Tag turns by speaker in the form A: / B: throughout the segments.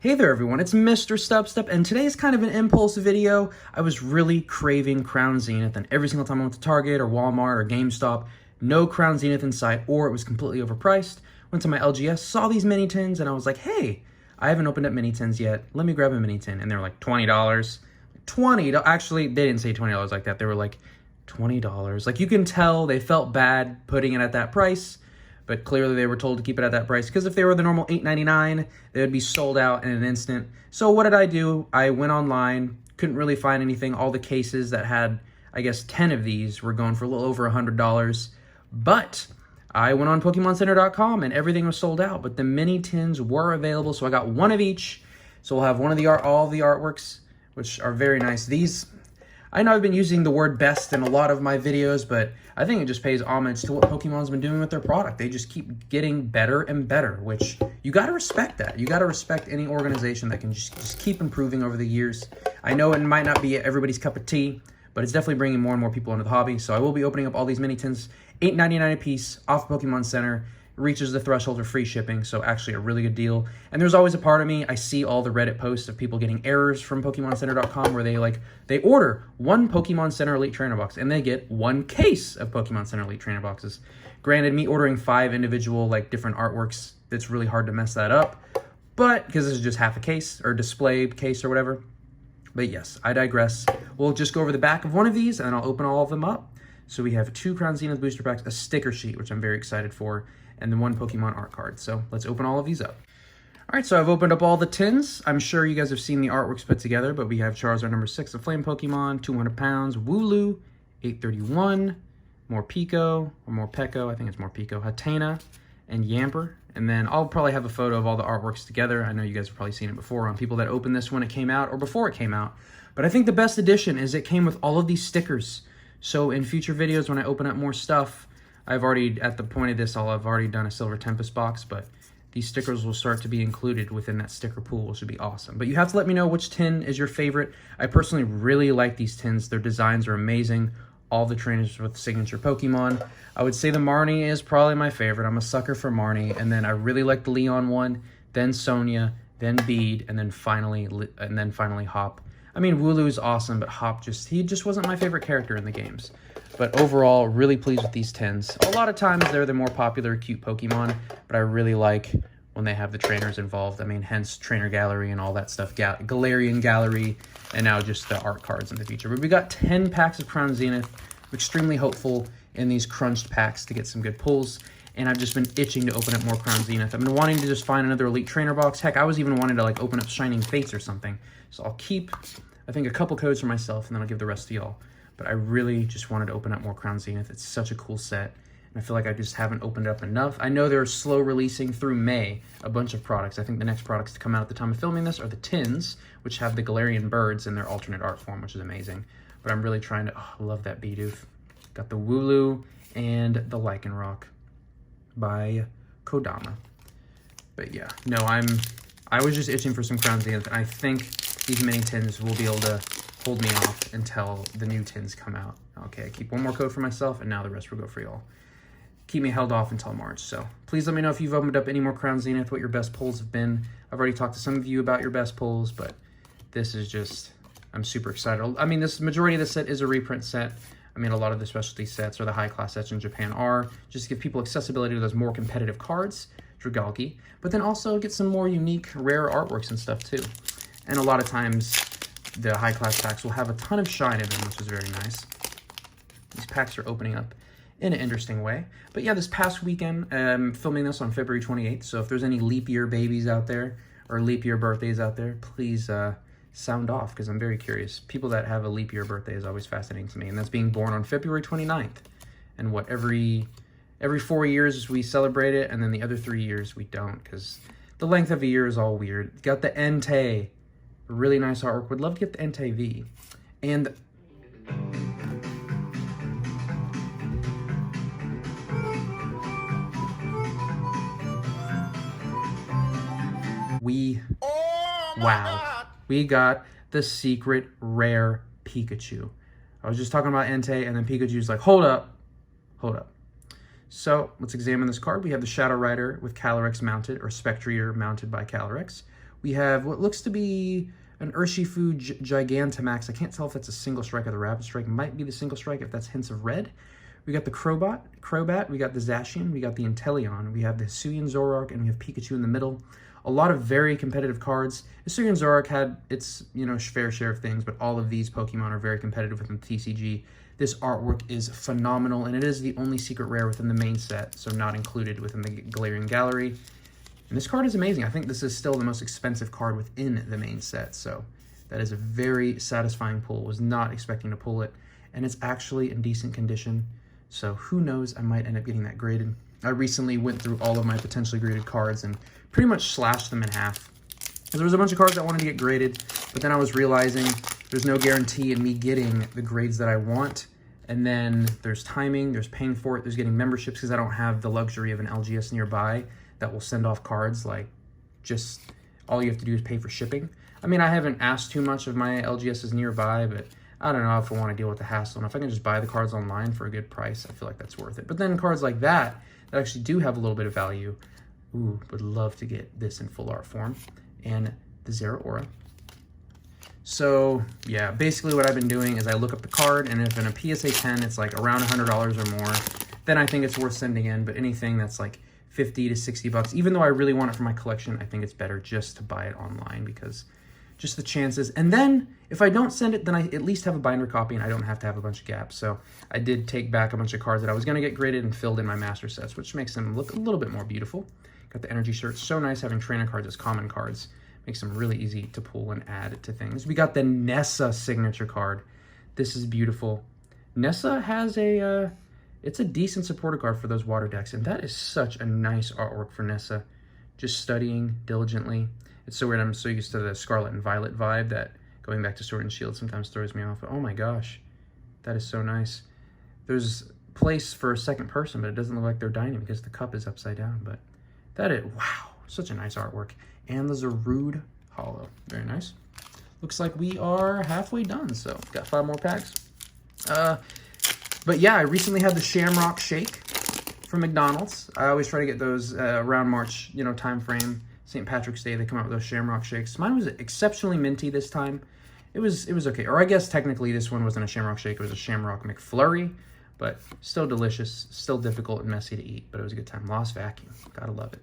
A: Hey there everyone, it's MisterStubstep, and today's kind of an impulse video. I was really craving Crown Zenith, and every single time I went to Target or Walmart or GameStop, no Crown Zenith in sight, or it was completely overpriced. Went to my LGS, saw these mini tins, and I was like, hey, I haven't opened up mini tins yet. Let me grab a mini tin. And they were like $20. Actually, they didn't say $20 like that. They were like $20. Like, you can tell they felt bad putting it at that price. But clearly they were told to keep it at that price, because if they were the normal $8.99, they would be sold out in an instant. So what did I do? I went online, couldn't really find anything. All the cases that had, I guess, 10 of these were going for a little over $100. But I went on PokemonCenter.com and everything was sold out. But the mini tins were available, so I got one of each. So we'll have one of the all of the artworks, which are very nice. These, I know I've been using the word best in a lot of my videos, but I think it just pays homage to what Pokemon's been doing with their product. They just keep getting better and better, which you got to respect that. You got to respect any organization that can just keep improving over the years. I know it might not be everybody's cup of tea, but it's definitely bringing more and more people into the hobby. So I will be opening up all these mini tins, $8.99 a piece, off Pokemon Center. Reaches the threshold of free shipping, so actually a really good deal. And there's always a part of me, I see all the Reddit posts of people getting errors from PokemonCenter.com where they order one Pokemon Center Elite Trainer box and they get one case of Pokemon Center Elite Trainer boxes. Granted, me ordering 5 individual different artworks, it's really hard to mess that up, but because this is just half a case or display case or whatever. But yes, I digress. We'll just go over the back of one of these and then I'll open all of them up. So we have 2 Crown Zenith booster packs, a sticker sheet, which I'm very excited for, and then 1 Pokemon art card. So let's open all of these up. All right, so I've opened up all the tins. I'm sure you guys have seen the artworks put together, but we have Charizard number 6, a Flame Pokemon, 200 pounds, Wooloo, 831, more Pico, or more Peko, I think it's more Pico, Hatena, and Yamper. And then I'll probably have a photo of all the artworks together. I know you guys have probably seen it before on people that opened this when it came out or before it came out. But I think the best addition is it came with all of these stickers. So in future videos, when I open up more stuff, I've already, at the point of this, I've already done a Silver Tempest box, but these stickers will start to be included within that sticker pool, which would be awesome. But you have to let me know which tin is your favorite. I personally really like these tins. Their designs are amazing. All the trainers with signature Pokemon. I would say the Marnie is probably my favorite. I'm a sucker for Marnie. And then I really like the Leon one, then Sonia, then Bede, and then finally Hop. I mean, Wooloo is awesome, but Hop he just wasn't my favorite character in the games. But overall, really pleased with these tins. A lot of times they're the more popular, cute Pokemon, but I really like when they have the trainers involved. I mean, hence Trainer Gallery and all that stuff, Galarian Gallery, and now just the art cards in the future. But we got 10 packs of Crown Zenith. I'm extremely hopeful in these crunched packs to get some good pulls, and I've just been itching to open up more Crown Zenith. I've been wanting to just find another Elite Trainer box. Heck, I was even wanting to open up Shining Fates or something. So I'll keep, I think, a couple codes for myself, and then I'll give the rest to y'all. But I really just wanted to open up more Crown Zenith. It's such a cool set, and I feel like I just haven't opened up enough. I know they're slow releasing through May a bunch of products. I think the next products to come out at the time of filming this are the tins, which have the Galarian birds in their alternate art form, which is amazing. But I'm really trying to, I love that Bidoof. Got the Wooloo and the Lycanroc by Kodama. But yeah, no, I was just itching for some Crown Zenith, and I think these mini tins will be able to hold me off until the new tins come out. Okay, I keep one more code for myself, and now the rest will go for y'all. Keep me held off until March, so please let me know if you've opened up any more Crown Zenith, what your best pulls have been. I've already talked to some of you about your best pulls, but this is just, I'm super excited. I mean, this majority of the set is a reprint set. I mean, a lot of the specialty sets or the high-class sets in Japan are, just to give people accessibility to those more competitive cards, Dragalge, but then also get some more unique, rare artworks and stuff, too. And a lot of times, the high-class packs will have a ton of shine in them, which is very nice. These packs are opening up in an interesting way. But yeah, this past weekend, filming this on February 28th, so if there's any leap year babies out there, or leap year birthdays out there, please sound off, because I'm very curious. People that have a leap year birthday is always fascinating to me, and that's being born on February 29th. And what, every 4 years we celebrate it, and then the other 3 years we don't, because the length of a year is all weird. Got the Entei. Really nice artwork. Would love to get the Entei V. And wow, we got the secret rare Pikachu. I was just talking about Entei, and then Pikachu's like, hold up. So let's examine this card. We have the Shadow Rider with Calyrex mounted, or Spectrier mounted by Calyrex. We have what looks to be an Urshifu Gigantamax. I can't tell if that's a single strike or the rapid strike. Might be the single strike if that's hints of red. We got the Crobat, we got the Zacian, we got the Inteleon, we have the Hisuian Zoroark, and we have Pikachu in the middle. A lot of very competitive cards. Hisuian Zoroark had its, fair share of things, but all of these Pokemon are very competitive within TCG. This artwork is phenomenal, and it is the only secret rare within the main set, so not included within the Galarian Gallery. And this card is amazing. I think this is still the most expensive card within the main set, so that is a very satisfying pull. Was not expecting to pull it, and it's actually in decent condition. So who knows, I might end up getting that graded. I recently went through all of my potentially graded cards and pretty much slashed them in half. There was a bunch of cards that wanted to get graded, but then I was realizing there's no guarantee in me getting the grades that I want. And then there's timing, there's paying for it, there's getting memberships because I don't have the luxury of an LGS nearby that will send off cards. Like, just all you have to do is pay for shipping. I mean, I haven't asked too much of my LGSs nearby, but I don't know if I want to deal with the hassle. And if I can just buy the cards online for a good price, I feel like that's worth it. But then cards like that actually do have a little bit of value. Ooh, would love to get this in full art form. And the Zeraora. So, yeah, basically what I've been doing is I look up the card, and if in a PSA 10 it's like around $100 or more, then I think it's worth sending in. But anything that's like 50 to 60 bucks, even though I really want it for my collection, I think it's better just to buy it online because just the chances. And then if I don't send it, then I at least have a binder copy and I don't have to have a bunch of gaps. So I did take back a bunch of cards that I was going to get graded and filled in my master sets, which makes them look a little bit more beautiful. Got the energy shirt. So nice having trainer cards as common cards. Makes them really easy to pull and add to things. We got the Nessa signature card. This is beautiful. Nessa has it's a decent supporter card for those water decks, and that is such a nice artwork for Nessa. Just studying diligently. It's so weird, I'm so used to the Scarlet and Violet vibe that going back to Sword and Shield sometimes throws me off. But oh my gosh, that is so nice. There's place for a second person, but it doesn't look like they're dining because the cup is upside down. But that is, wow, such a nice artwork. And the Zarude Hollow. Very nice. Looks like we are halfway done, so got 5 more packs. But yeah, I recently had the Shamrock Shake from McDonald's. I always try to get those around March, time frame. St. Patrick's Day, they come out with those Shamrock Shakes. Mine was exceptionally minty this time. It was okay. Or I guess technically this one wasn't a Shamrock Shake, it was a Shamrock McFlurry. But still delicious, still difficult and messy to eat, but it was a good time. Lost Vacuum, gotta love it.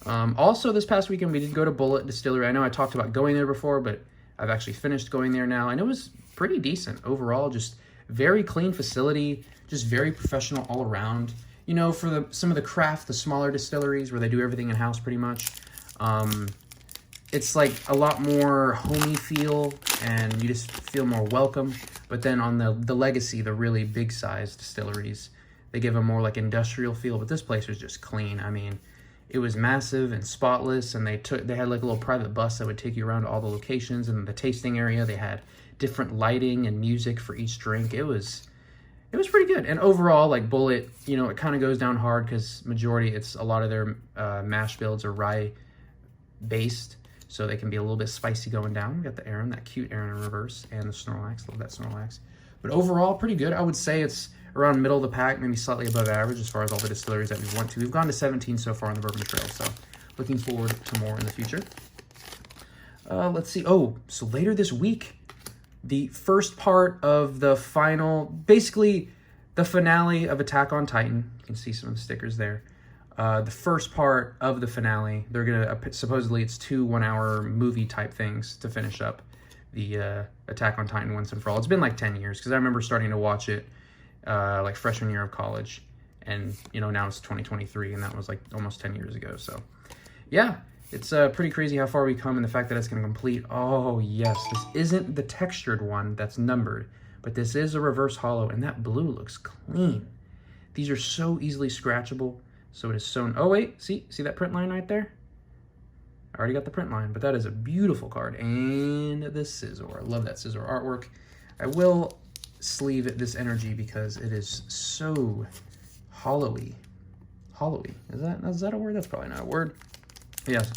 A: Also, this past weekend, we did go to Bullet Distillery. I know I talked about going there before, but I've actually finished going there now, and it was pretty decent overall. Just very clean facility, just very professional all around. For some of the smaller distilleries where they do everything in-house pretty much, it's like a lot more homey feel, and you just feel more welcome. But then on the Legacy, the really big-sized distilleries, they give a more like industrial feel, but this place was just clean. I mean, it was massive and spotless, and they had like a little private bus that would take you around to all the locations. And the tasting area, they had different lighting and music for each drink. It was pretty good. And overall, like Bullet, it kind of goes down hard because it's a lot of their mash builds are rye based, so they can be a little bit spicy going down. We got the Aron, that cute Aron in reverse, and the Snorlax. Love that Snorlax. But overall, pretty good. I would say it's around middle of the pack, maybe slightly above average as far as all the distilleries that we've went to. We've gone to 17 so far on the Bourbon Trail, so looking forward to more in the future. Let's see. Oh, so later this week, the first part of the final, basically the finale of Attack on Titan. You can see some of the stickers there. The first part of the finale, they're going to, supposedly it's 2 one-hour movie type things to finish up the Attack on Titan once and for all. It's been like 10 years because I remember starting to watch it like freshman year of college, and now it's 2023, and that was like almost 10 years ago. So yeah, it's pretty crazy how far we come, and the fact that it's going to complete. Oh yes, this isn't the textured one that's numbered, but this is a reverse hollow, and that blue looks clean. These are so easily scratchable, so it is sewn. Oh wait, see that print line right there? I already got the print line, but that is a beautiful card. And the Scizor, I love that Scizor artwork. I will sleeve this energy because it is so hollowy. Is that a word? That's probably not a word. Yes,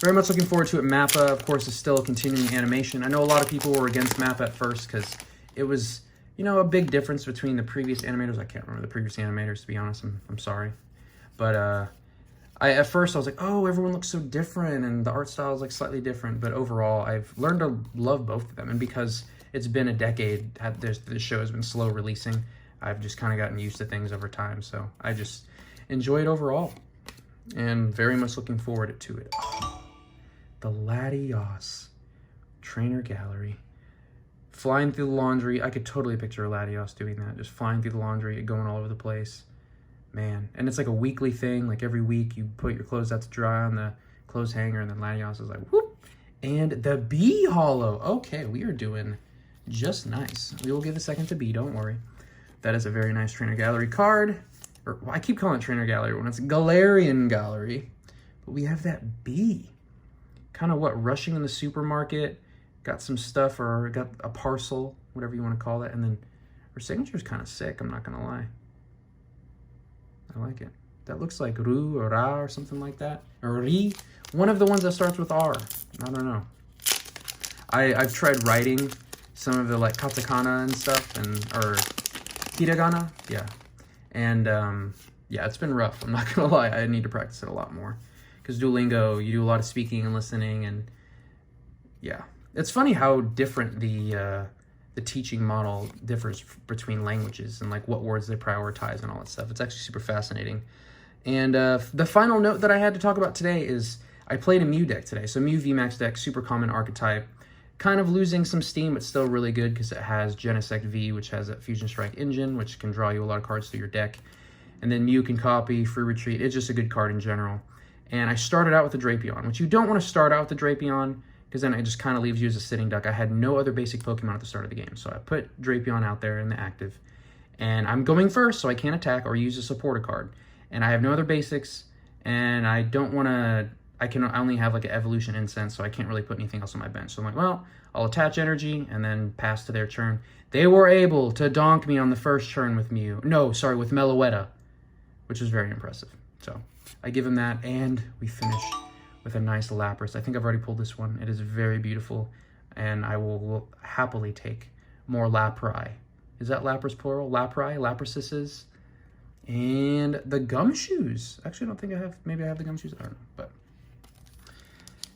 A: very much looking forward to it. Mappa, of course, is still continuing animation. I know a lot of people were against Mappa at first because it was, a big difference between the previous animators. I can't remember the previous animators, to be honest. I'm sorry, but At first I was like, oh, everyone looks so different and the art style is like slightly different, but overall I've learned to love both of them. And because it's been a decade, this show has been slow releasing, I've just kind of gotten used to things over time. So I just enjoy it overall and very much looking forward to it. Oh, the Latios Trainer Gallery. Flying through the laundry. I could totally picture a Latios doing that. Just flying through the laundry, going all over the place. Man. And it's like a weekly thing. Like every week you put your clothes out to dry on the clothes hanger and then Latios is like, whoop. And the B Hollow. Okay, we are doing just nice. We will give a second to B, don't worry. That is a very nice Trainer Gallery card. Or well, I keep calling it Trainer Gallery when it's Galarian Gallery. But we have that B. Kind of what, rushing in the supermarket. Got some stuff or got a parcel, whatever you want to call it. And then her signature is kind of sick, I'm not going to lie. I like it. That looks like Ru or Ra or something like that. Or Ri. One of the ones that starts with R. I don't know. I've tried writing some of the like katakana and stuff, and or hiragana. Yeah. And yeah, it's been rough. I'm not going to lie. I need to practice it a lot more. Because Duolingo, you do a lot of speaking and listening, and yeah. It's funny how different the teaching model differs between languages and like what words they prioritize and all that stuff. It's actually super fascinating. And the final note that I had to talk about today is I played a Mew deck today. So Mew VMAX deck, super common archetype, kind of losing some steam, but still really good because it has Genesect V, which has that Fusion Strike engine, which can draw you a lot of cards through your deck. And then Mew can copy, free retreat. It's just a good card in general. And I started out with the Drapion, which you don't want to start out with the Drapion, because then it just kind of leaves you as a sitting duck. I had no other basic Pokemon at the start of the game, so I put Drapion out there in the active. And I'm going first, so I can't attack or use a supporter card. And I have no other basics, and I don't want to... I only have like an Evolution Incense, so I can't really put anything else on my bench. So I'm like, well, I'll attach energy and then pass to their turn. They were able to donk me on the first turn with Mew. No, sorry, with Meloetta, which was very impressive. So I give him that, and we finish with a nice Lapras. I think I've already pulled this one. It is very beautiful, and I will happily take more Laprai. Is that Lapras plural? Laprai? Laprases? And the Gumshoes. Actually, I don't think I have. Maybe I have the Gumshoes. I don't know, but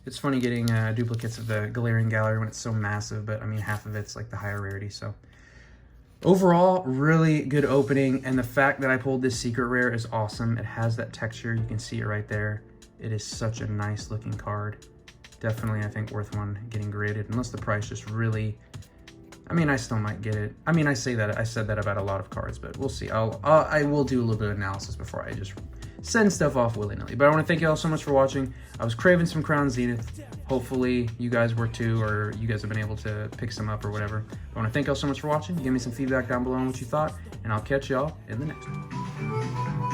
A: it's funny getting duplicates of the Galarian Gallery when it's so massive, but I mean, half of it's like the higher rarity, so. Overall, really good opening, and the fact that I pulled this secret rare is awesome. It has that texture. You can see it right there. It is such a nice looking card. Definitely, I think, worth one getting graded, unless the price just really... I mean, I still might get it. I mean, I said that about a lot of cards, but we'll see. I will do a little bit of analysis before I just send stuff off willy-nilly. But I want to thank you all so much for watching. I was craving some Crown Zenith. Hopefully, you guys were too, or you guys have been able to pick some up or whatever. I want to thank you all so much for watching. Give me some feedback down below on what you thought, and I'll catch y'all in the next one.